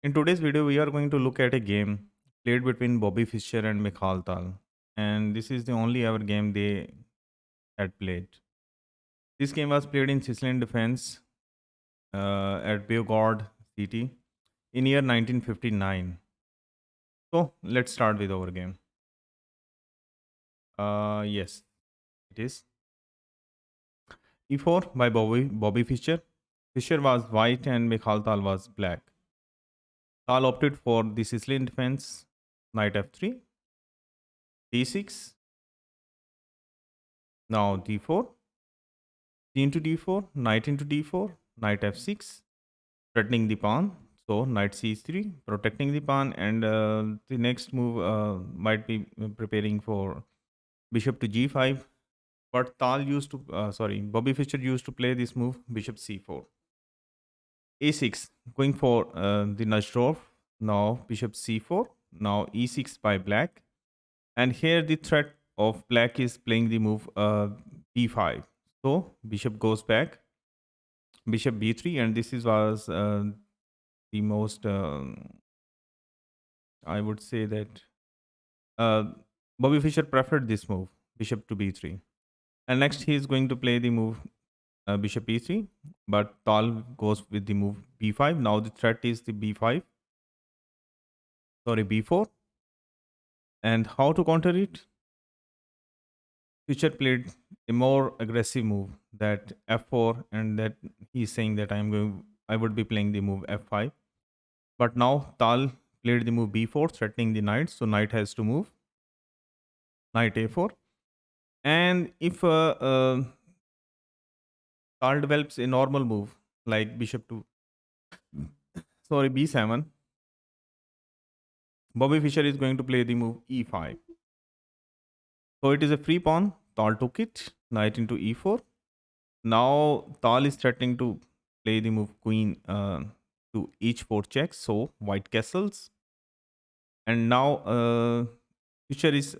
In today's video, we are going to look at a game played between Bobby Fischer and Mikhal Tal. And this is the only ever game they had played. This game was played in Sicilian defense at Beograd City in year 1959. So let's start with our game. Yes, it is. E4 by Bobby Fischer. Fischer was white and Mikhal Tal was black. Tal opted for the Sicilian defense, knight f3, d6, now d4, d into d4, knight into d4, knight f6, threatening the pawn. So knight c3, protecting the pawn, and the next move might be preparing for bishop to g5. But Bobby Fischer used to play this move, bishop c4, a6, going for the Najdorf. Now bishop c4, now e6 by black, and here the threat of black is playing the move b5. So bishop goes back, bishop b3, and this is was the most I would say that uh, Bobby Fischer preferred this move, bishop to b3. And next he is going to play the move bishop e3, but Tal goes with the move b5. Now the threat is the b4. And how to counter it? Fischer played a more aggressive move, that f4, and that he's saying that I would be playing the move f5. But now Tal played the move b4, threatening the knight. So knight has to move, knight a4. And if Tal develops a normal move like bishop to b7, Bobby Fischer is going to play the move e5. So it is a free pawn. Tal took it, knight into e4. Now Tal is threatening to play the move queen to h4 checks. So white castles. And now Fischer is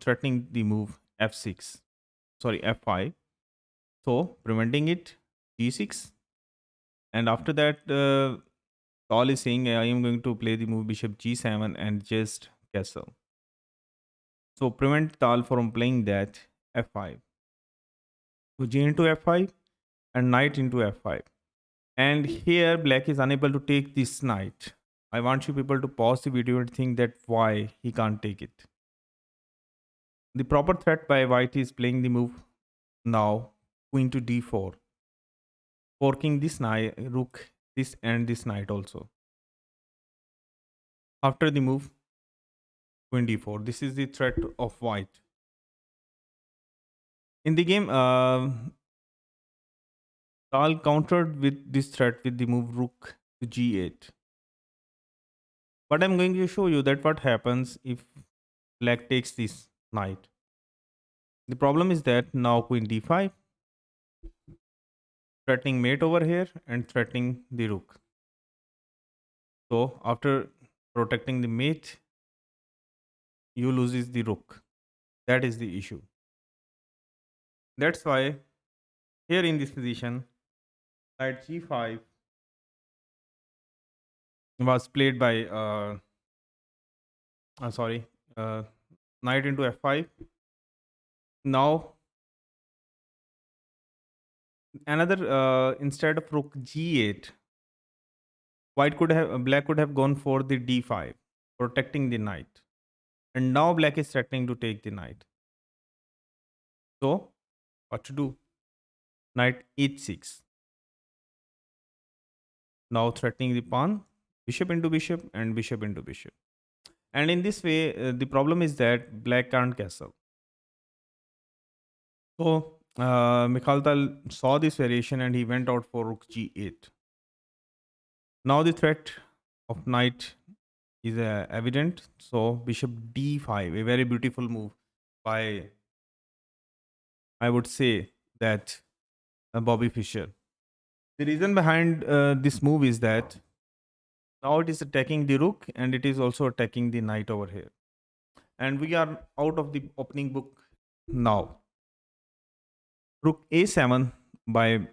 threatening the move f5. So preventing it, g6. And after that, Tal is saying I am going to play the move bishop g7 and just castle. So prevent Tal from playing that f5. So g into f5 and knight into f5. And here black is unable to take this knight. I want you people to pause the video and think that why he can't take it. The proper threat by white is playing the move now queen to d4, forking this knight, rook, this and this knight also. After the move queen d4, this is the threat of white. In the game, Tal countered with this threat with the move rook to g8. But I'm going to show you that what happens if black takes this knight. The problem is that now queen d5, threatening mate over here and threatening the rook. So after protecting the mate, you loses the rook. That is the issue. That's why here in this position, knight g5 was played by sorry, knight into f5. Now another instead of rook g8, black could have gone for the d5, protecting the knight. And now black is threatening to take the knight. So what to do? Knight h6. Now threatening the pawn, bishop into bishop and bishop into bishop. And in this way, the problem is that black can't castle. So Mikhal Tal saw this variation and he went out for rook g8. Now the threat of knight is evident. So bishop d5, a very beautiful move by, I would say, that Bobby Fischer. The reason behind this move is that now it is attacking the rook and it is also attacking the knight over here. And we are out of the opening book now. Rook a7 by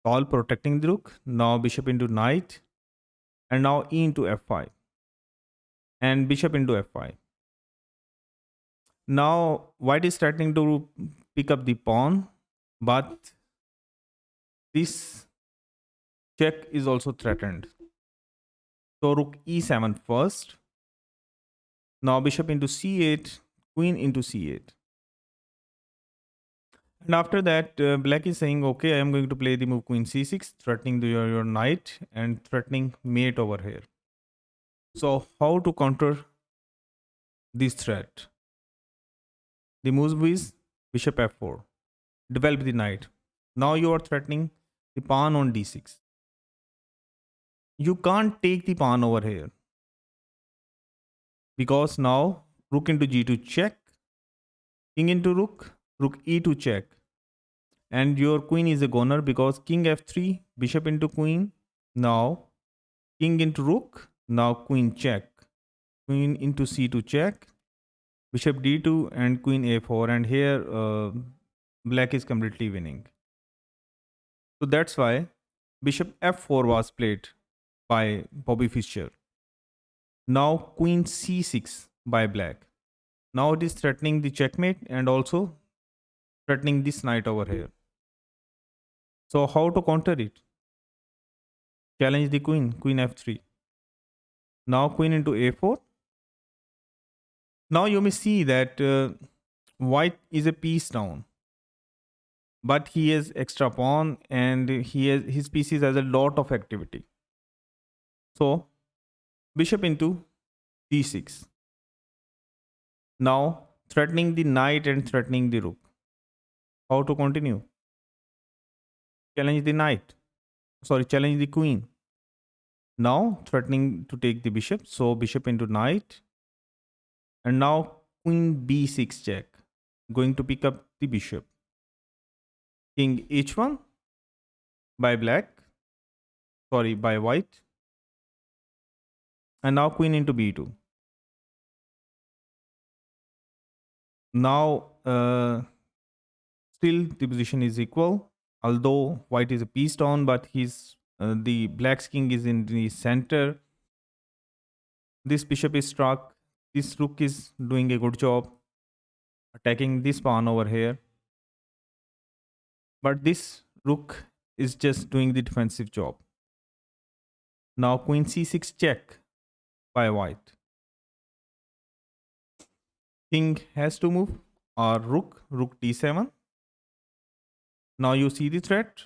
Tal protecting the rook. Now bishop into knight. And now e into f5 and bishop into f5. Now white is threatening to pick up the pawn, but this check is also threatened. So rook e7 first. Now bishop into c8, queen into c8. And after that, black is saying, okay, I am going to play the move queen c6, threatening your knight and threatening mate over here. So how to counter this threat? The move is bishop f4. Develop the knight. Now you are threatening the pawn on d6. You can't take the pawn over here because now rook into g2 check, king into rook, rook e2 check. And your queen is a goner because king f3, bishop into queen. Now king into rook. Now queen check. Queen into c2 check. Bishop d2 and queen a4. And here black is completely winning. So that's why bishop f4 was played by Bobby Fischer. Now queen c6 by black. Now it is threatening the checkmate and also threatening this knight over here. So how to counter it? Challenge the queen, queen f3. Now queen into a4. Now you may see that white is a piece down, but he has extra pawn and his pieces has a lot of activity. So bishop into d6. Now threatening the knight and threatening the rook. How to continue? Challenge the knight. Sorry, challenge the queen. Now threatening to take the bishop. So bishop into knight. And now queen b6 check. Going to pick up the bishop. King h1 by black. Sorry, by white. And now queen into b2. Now still the position is equal, although white is a piece down, but he's the black's king is in the center. This bishop is struck. This rook is doing a good job attacking this pawn over here, but this rook is just doing the defensive job. Now queen c6 check by white. King has to move, or rook d7. Now you see the threat.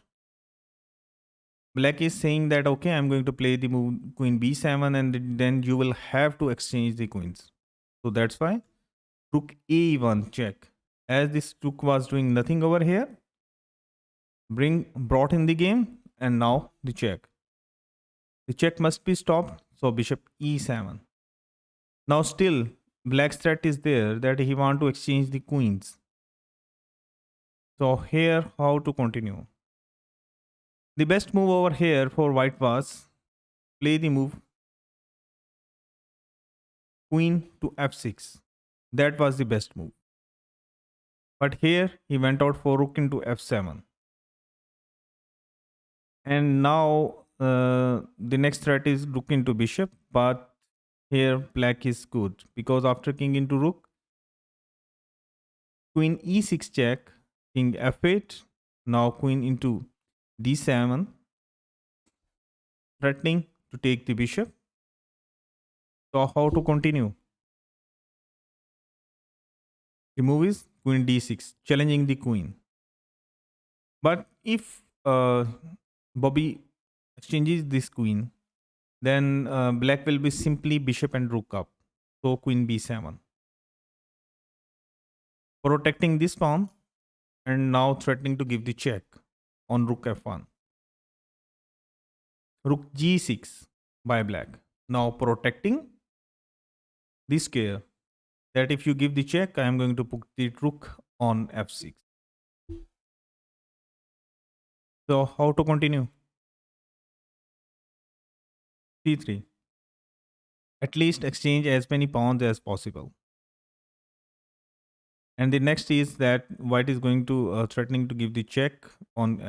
Black is saying that, okay, I'm going to play the move queen b7 and then you will have to exchange the queens. So that's why rook a1 check. As this rook was doing nothing over here, brought in the game, and now the check. The check must be stopped. So bishop e7. Now still black's threat is there that he want to exchange the queens. So here how to continue? The best move over here for white was play the move queen to f6. That was the best move. But here he went out for rook into f7. And now the next threat is rook into bishop. But here black is good because after king into rook, queen e6 check, king f8. Now queen into d7, threatening to take the bishop. So how to continue? The move is queen d6, challenging the queen. But if Bobby exchanges this queen, then black will be simply bishop and rook up. So queen b7. Protecting this pawn and now threatening to give the check on rook f1. Rook g6 by black. Now protecting this square that if you give the check, I am going to put the rook on f6. So how to continue? c3. At least exchange as many pawns as possible. And the next is that white is going to threatening to give the check on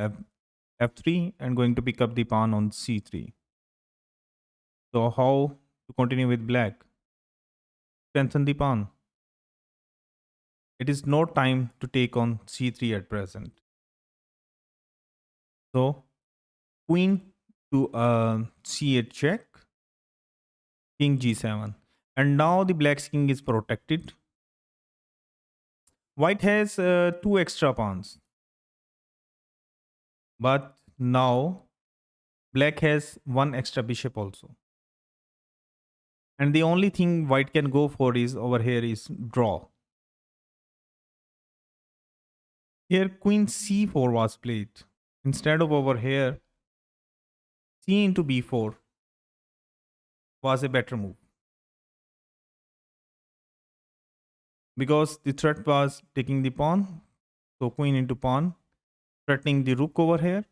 f3 and going to pick up the pawn on c3. So how to continue with black? Strengthen the pawn. It is no time to take on c3 at present. So queen to c8 check, king g7. And now the black's king is protected. White has two extra pawns. But now black has one extra bishop also. And the only thing white can go for is over here is draw. Here queen c4 was played. Instead of over here, c into b4 was a better move. Because the threat was taking the pawn. So queen into pawn, threatening the rook over here.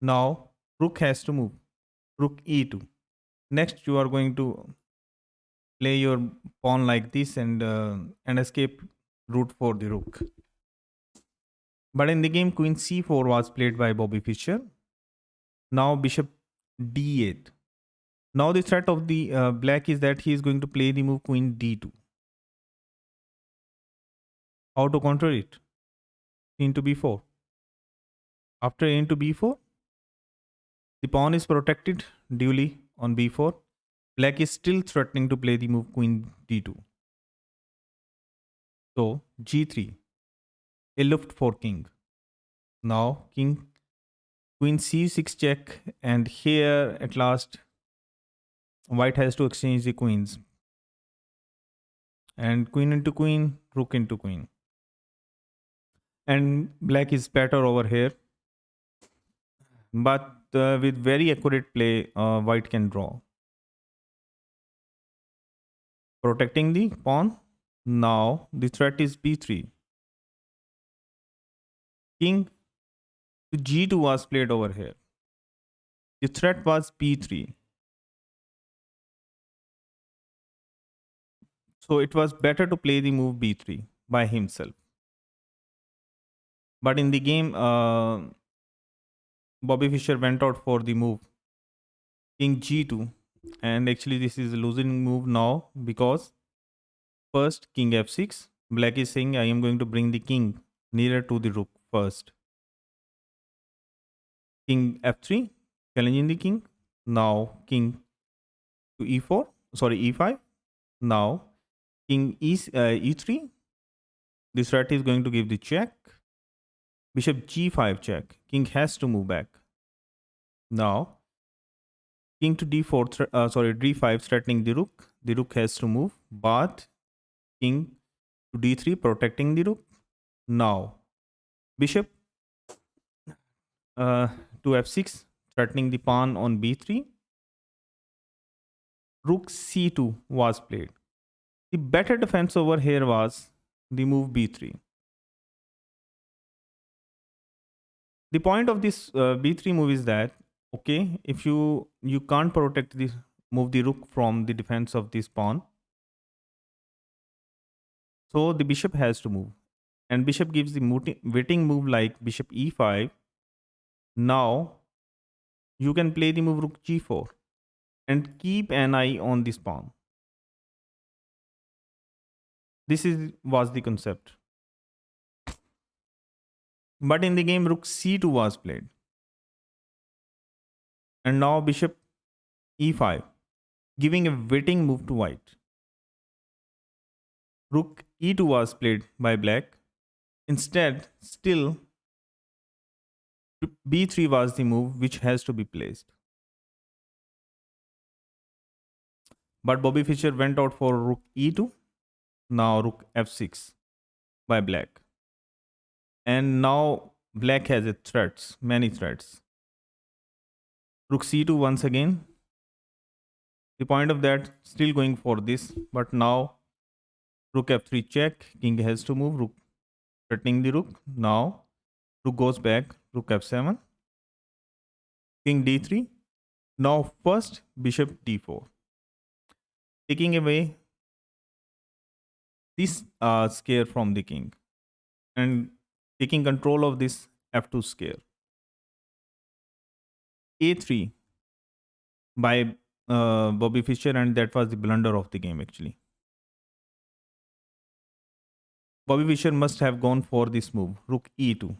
Now rook has to move. Rook e2. Next you are going to play your pawn like this and escape route for the rook. But in the game, queen c4 was played by Bobby Fischer. Now bishop d8. Now the threat of the black is that he is going to play the move queen d2. How to counter it? Into b4. After a into b4, the pawn is protected duly on b4. Black is still threatening to play the move queen d2. So g3, a luft for king. Now king, queen c6 check, and here at last white has to exchange the queens. And queen into queen, rook into queen. And black is better over here. But with very accurate play, white can draw. Protecting the pawn. Now the threat is b3. King to g2 was played over here. The threat was b3. So it was better to play the move b3 by himself. But in the game, Bobby Fischer went out for the move king g2. And actually this is a losing move now because first king f6. Black is saying I am going to bring the king nearer to the rook first. King f3, challenging the king. Now king to e4, sorry e5. Now king e3. This threat is going to give the check. Bishop g5 check. King has to move back. Now king to d4, sorry d5 threatening the rook. The rook has to move, but king to d3 protecting the rook. Now bishop to f6 threatening the pawn on b3. Rook c2 was played. The better defense over here was the move b3. The point of this b3 move is that, okay, if you can't protect this, move the rook from the defense of this pawn, so the bishop has to move, and bishop gives the waiting move like bishop e5. Now you can play the move rook g4 and keep an eye on this pawn. This was the concept. But in the game, rook c2 was played. And now bishop e5, giving a waiting move to white. Rook e2 was played by black. Instead, still b3 was the move which has to be placed. But Bobby Fischer went out for rook e2. Now rook f6 by black. And now black has many threats. Rook c2 once again. The point of that, still going for this, but now rook f3 check, king has to move, rook threatening the rook. Now rook goes back, rook f7, king d3. Now first bishop d4, taking away this square from the king and taking control of this f2 square. a3, by Bobby Fischer, and that was the blunder of the game actually. Bobby Fischer must have gone for this move, rook e2,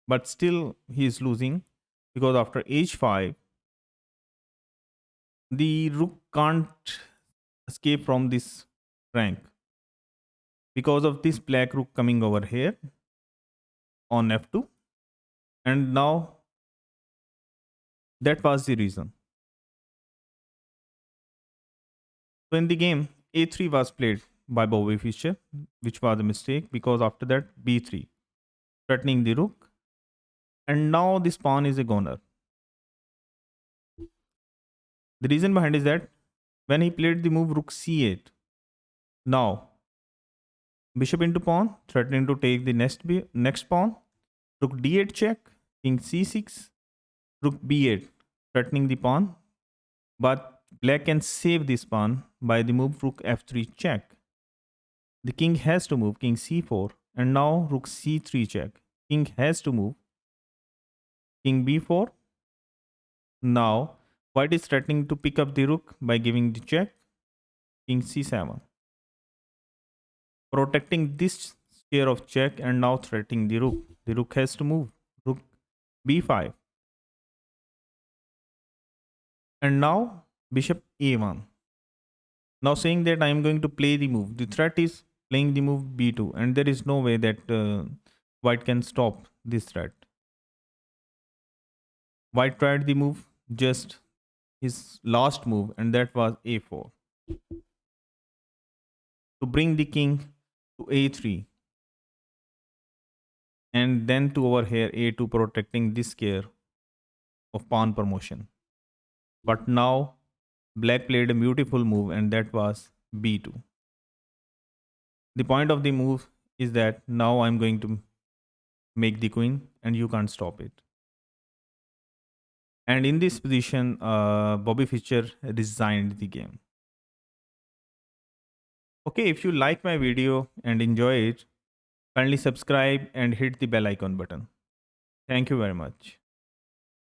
but still he is losing because after h5, the rook can't escape from this rank because of this black rook coming over here on f2, and now that was the reason. So in the game, a3 was played by Bobby Fischer, which was a mistake because after that b3, threatening the rook, and now this pawn is a goner. The reason behind is that when he played the move rook c8, now bishop into pawn, threatening to take the next pawn, rook d8 check, king c6, rook b8, threatening the pawn, but black can save this pawn by the move rook f3 check. The king has to move king c4, and now rook c3 check. King has to move king b4. Now white is threatening to pick up the rook by giving the check, king c7, protecting this square of check and now threatening the rook. The rook has to move rook b5, and now bishop a1. Now saying that I am going to play the move. The threat is playing the move b2, and there is no way that white can stop this threat. White tried the move, just his last move, and that was a4 to bring the king to a3, and then to over here a2, protecting this square of pawn promotion. But now black played a beautiful move, and that was b2. The point of the move is that now I'm going to make the queen, and you can't stop it. And in this position, Bobby Fischer resigned the game. Okay, if you like my video and enjoy it, kindly subscribe and hit the bell icon button. Thank you very much.